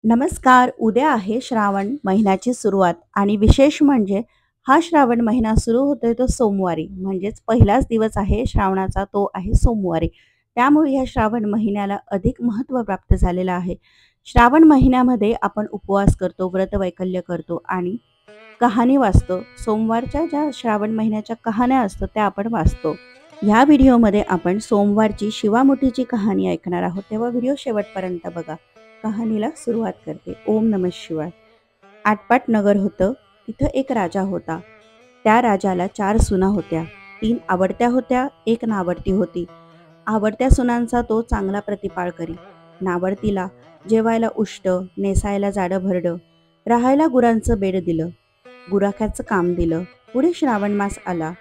नमस्कार. उद्या आहे श्रावण महिन्याची सुरुवात आणि विशेष म्हणजे हा श्रावण महिना सुरू होतोय तो सोमवारी. म्हणजेच पहिलाच दिवस आहे श्रावणाचा, तो आहे सोमवारी. त्यामुळे या श्रावण महिन्याला अधिक महत्त्व प्राप्त झालेलं आहे. श्रावण महिन्यामध्ये आपण उपवास करतो, व्रतवैकल्य करतो आणि कहाणी वाचतो. सोमवारच्या ज्या श्रावण महिन्याच्या कहाण्या असतात त्या आपण वाचतो. ह्या व्हिडिओमध्ये आपण सोमवारची शिवामुठीची कहाणी ऐकणार आहोत, तेव्हा व्हिडिओ शेवटपर्यंत बघा. कहाणीला सुरुवात करते. ओम नमः शिवाय. आटपाट नगर होतं. तिथं एक राजा होता. त्या राजाला 4 सुना होत्या. 3 आवडत्या होत्या, 1 नावडती होती. आवडत्या सुनांचा तो चांगला प्रतिपाळ करी. नावडतीला जेवायला उष्ट, नेसायला जाडं भरडं, राहायला गुरांचं बेड दिलं, गुराख्याचं काम दिलं. पुढे श्रावण मास आला.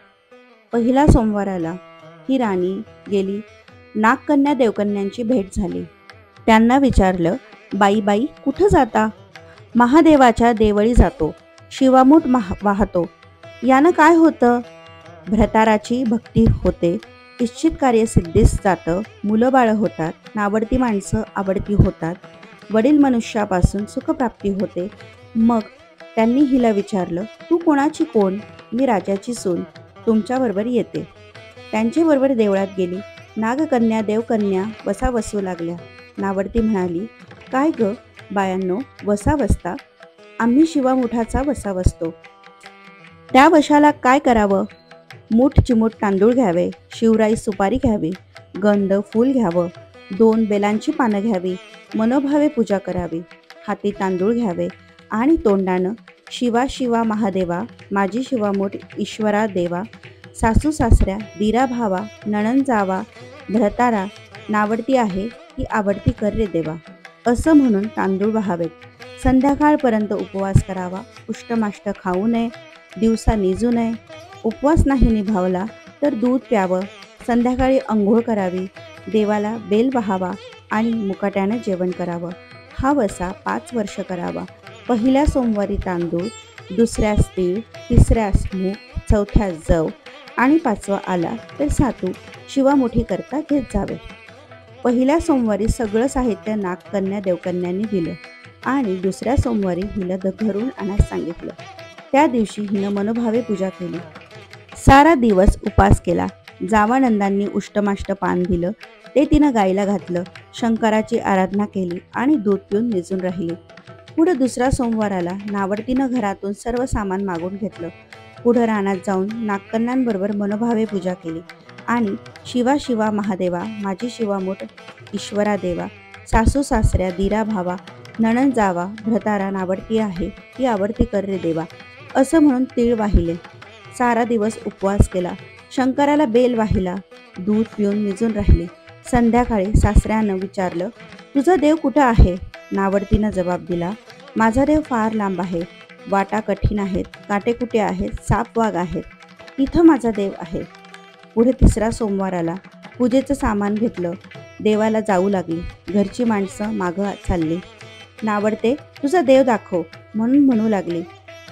पहिला सोमवार आला. ही राणी गेली. नागकन्या देवकन्यांची भेट झाली. त्यांना विचारलं, बाई बाई कुठं जाता? महादेवाच्या देवळी जातो. शिवामूठ वाहतो. यानं काय होतं? भ्रताराची भक्ती होते. इच्छित कार्य सिद्धीस जातं. मुलं बाळं होतात. नावडती माणसं आवडती होतात. वडील मनुष्यापासून सुखप्राप्ती होते. मग त्यांनी हिला विचारलं, तू कोणाची कोण? मी राजाची सून, तुमच्याबरोबर येते. त्यांच्याबरोबर देवळात गेली. नागकन्या देवकन्या वसा वसू लागल्या. नावडती म्हणाली, काय ग बायांनो, वसा वसता? आम्ही शिवामुठाचा वसा वसतो. त्या वशाला काय करावं? मूठ चिमूट तांदूळ घ्यावे, शिवराई सुपारी घ्यावी, गंध फूल घ्यावं, 2 बेलांची पानं घ्यावी, मनोभावे पूजा करावी, हाती तांदूळ घ्यावे आणि तोंडानं शिवा शिवा महादेवा, माझी शिवामूठ ईश्वरा देवा, सासू सासऱ्या, दिरा भावा, नणन जावा, भ्रतारा, नावडती आहे ती आवडती कर रे देवा, असं म्हणून तांदूळ वाहावेत. संध्याकाळपर्यंत उपवास करावा. उष्टमाष्ट खाऊ नये, दिवसा निजू नये. उपवास नाही निभावला तर दूध प्यावं. संध्याकाळी अंघोळ करावी. देवाला बेल वाहावा आणि मुकाट्यानं जेवण करावं. हा वसा 5 वर्ष करावा. पहिल्या सोमवारी तांदूळ, दुसऱ्यास तीळ, तिसऱ्यास मूग, चौथ्यास जव आणि 5वा आला तर सातू शिवामुठी करता घेत जावे. पहिल्या सोमवारी सगळं साहित्य नागकन्या देवकन्यांनी दिलं आणि दुसऱ्या सोमवारी हिला घरून आणायला सांगितलं. त्या दिवशी हिनं मनोभावे पूजा केली. सारा दिवस उपास केला. जावानंदांनी उष्टमाष्ट पान दिलं, ते तिनं गाईला घातलं. शंकराची आराधना केली आणि दूध पिऊन निजून राहिली. पुढं दुसरा सोमवार आला. नावडतीनं घरातून सर्व सामान मागून घेतलं. पुढं रानात जाऊन नागकन्यांबरोबर मनोभावे पूजा केली आणि शिवा शिवा महादेवा, माझी शिवामूठ ईश्वरा देवा, सासू सासऱ्या, दिरा भावा, नणन जावा, भ्रतारा, नावडती आहे ती आवडती कर रे देवा, असं म्हणून तीळ वाहिले. सारा दिवस उपवास केला. शंकराला बेल वाहिला. दूध पिऊन निजून राहिली. संध्याकाळी सासऱ्यानं विचारलं, तुझा देव कुठं आहे? नावडतीनं जबाब दिला, माझा देव फार लांब आहे. वाटा कठीण आहेत, काटे कुटे आहेत, साप वाघ आहेत. तिथं माझा देव आहे. पुढे तिसरा सोमवार आला. पूजेचं सामान घेतलं. देवाला जाऊ लागली. घरची माणसं मागं चालली. नावडते, तुझा देव दाखव म्हणून म्हणू लागली.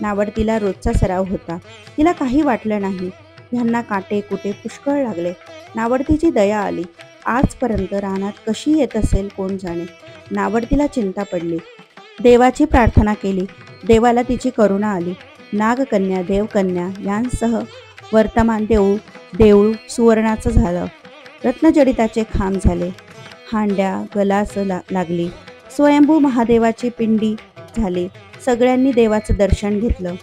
नावडतीला रोजचा सराव होता. तिला काही वाटलं नाही. ह्यांना काटे कुटे पुष्कळ लागले. नावडतीची दया आली. आजपर्यंत रानात कशी येत असेल कोण जाणे. नावडतीला चिंता पडली. देवाची प्रार्थना केली. देवाला तिची करुणा आली. नागकन्या देवकन्या यांसह वर्तमान देऊळ सुवर्णाचं झालं. रत्नजडिताचे खांब झाले. हांड्या गलास लागली. स्वयंभू महादेवाची पिंडी झाली. सगळ्यांनी देवाचं दर्शन घेतलं.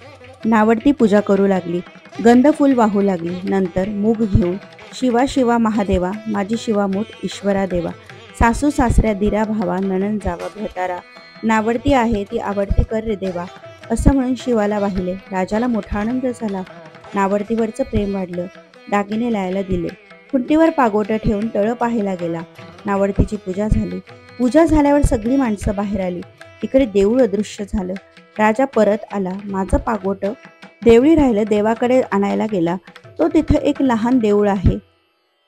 नावडती पूजा करू लागली. गंधफूल वाहू लागली. नंतर मूग घेऊन शिवा शिवा महादेवा, माझी शिवामूठ ईश्वरा देवा, सासू सासऱ्या, दिरा भावा, नणन जावा, भ्रतारा, नावडती आहे ती आवडती कर रे देवा, असं म्हणून शिवाला वाहिले. राजाला मोठा आनंद झाला. नावडतीवरचं प्रेम वाढलं. दागिने लायला दिले. खुंटीवर पागोटं ठेवून तळं पाहायला गेला. नावडतीची पूजा झाली. पूजा झाल्यावर सगळी माणसं बाहेर आली. इकडे देऊळ अदृश्य झालं. राजा परत आला. माझं पागोटं देवळी राहिलं. देवाकडे आणायला गेला. तो तिथं एक लहान देऊळ आहे.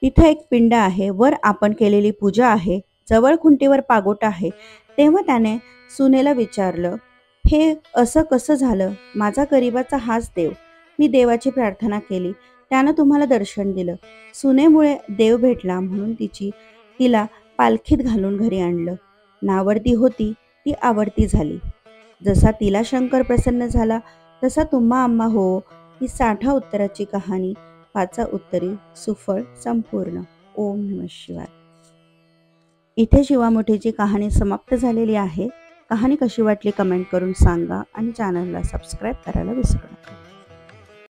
तिथं एक पिंड आहे. वर आपण केलेली पूजा आहे. जवळ खुंटीवर पागोटा आहे. तेव्हा त्याने सुनेला विचारलं, हे असं कसं झालं? माझा गरिबाचा हाच देव. मी देवाची प्रार्थना केली, त्यानं तुम्हाला दर्शन दिलं. सुनेमुळे देव भेटला म्हणून तिला पालखीत घालून घरी आणलं. नावडती होती ती आवडती झाली. जसा तिला शंकर प्रसन्न झाला तसा तुम्हा आम्हा हो ही 60 उत्तराची कहाणी 5 उत्तरी सुफळ संपूर्ण. ओम नमः शिवाय. इथे शिवामुठीची कहाणी समाप्त झालेली आहे. कहाणी कशी वाटली कमेंट करून सांगा आणि चॅनलला सबस्क्राईब करायला विसरू नका.